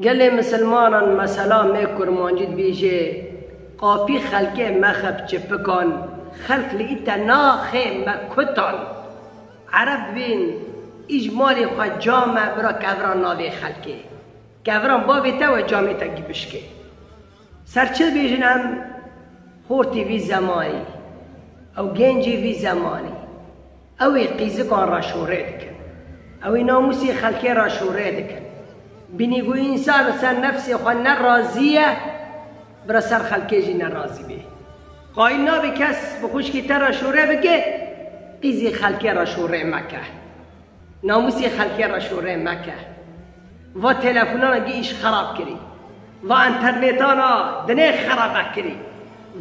گله مسلمانان مثلا می کرمانجید بیشه قاپی خلقه مخب چپکان خلق لیتا ناخه مکتان عرب بین اجمالی خواه جامع برا کوران ناوی خلقه کوران باوی تا و جامع تا گی بشکه سرچه بیشنم خورتی وی زمانی او گنجی وی زمانی اوی قیزکان را شوره دکن اوی ناموسی خلقه را شوره دکن بینی گو انسان سر نفسی خواه نرازیه برا سر خلقه جی نرازی بی قاین نابی کس بخوش کی تر را شوره بگه قیزی خلقه را شوره مکه ناموسی خلقه را شوره مکه و تلفونانا گیش خراب کری و انترنتانا دنه خراب کری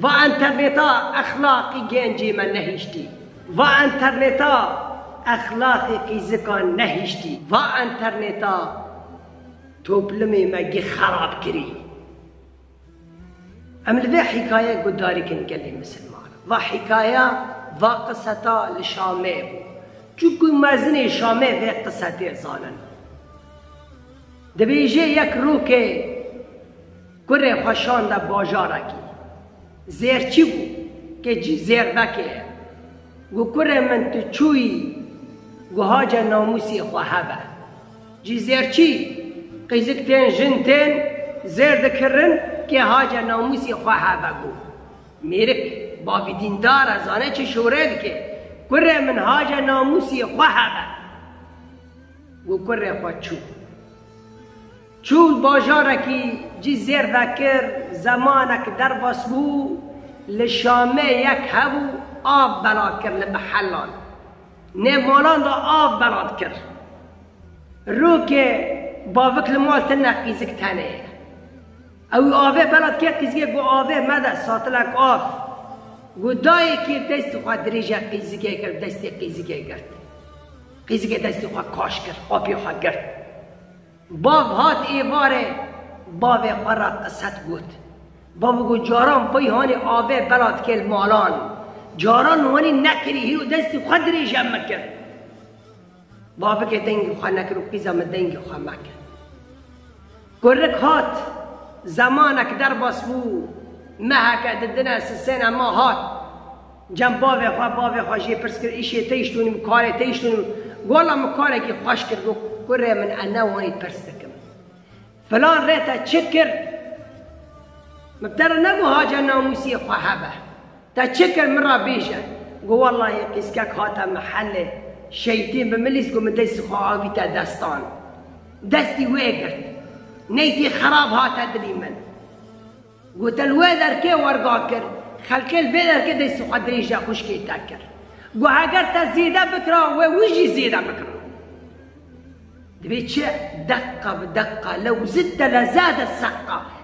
و انترنتا اخلاقی گنجی من نهیشتی و انترنتا اخلاقی قیزکان نهیشتی و انترنتا توپلمی مگی خراب کری امل حکایه گداری کن گلی مسلمان و حکایه و قصتا لشامه چونکو مزن شامه و قصتی زانن دبیجه یک رو که کره خوشان دا باجاره کی زیر چی بو که جی زیر وکه گو کره من تو چوی گو هاجه ناموسی خواه با جی زیر چی قیزکتین جنتین زیر دکرن که هاجه ناموسی خواه بگو میرک باوی دیندار از آنه چه شورد که کره من هاجه ناموسی خواه بگو کره خواه چول باجارکی جی زیر وکر زمانک در باسبو لشامه یک هبو آب بلاد کر لبحلان نه مالان دا آب بلاد کر رو که با وکل مال تنه قیزک تنه او آوه بلد که قیزگه گو آوه مده ساتلک آف گو دایی که دست خواه دریجه قیزگه کرد دست قیزگه کرد قیزگه دست خواه کاش کرد آبی خواه کرد باو هات ایواره باوه خواه را قصت گود باو گو جاران بیهانی آوه بلد که مالان جاران وانی نکری هیرو دست خواه دریجه مکر باوه که دنگی خواه نکر و قیزه من دنگی خواه مکر گرک هات زمانک در باسبو مهک ددنه سسین ما هات جم باوه خواه جی پرس کر ایشی تیشتونیم کاری تیشتونیم گولا مکاری که خوش کرد گو کره من انوانی پرس دکم فلان ریتا چکر مبتر نگو هاجه ناموسی خواه با تا چکر من را بیشه گو والله قیسکک هاتا محل شیطین بملیس گو من دست خواه آوی تا دستان دستی ویگرد نیتی خراب هات دلی من گوت الویدر که ورگا کر خلکه الویدر که دیست خود دریجه خوشکی تکر گو اگر تا زیده بکرا و ویجی زیده بکرا دبی چه دقه بدقه لو زدت لزاد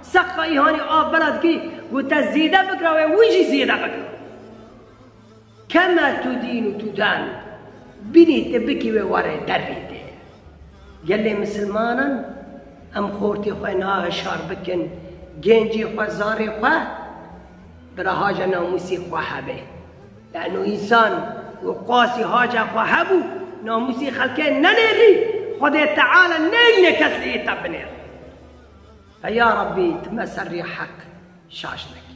سقه ایهانی آب بلد کی گو تا زیده بکرا و ویجی زیده بکرا کما تدین تدان بینی تبکی و وره دریده گلی مسلمانان ام خورتی خواه نها اشار بکن گنجی خواه زاری خواه برا حاجه ناموسی خواه به لانو انسان و قاسی حاجه خواه بو ناموسی خلقه ننیری خود تعالی نیل کس لیتا بنیر فیا ربی تمسر حق شاشنک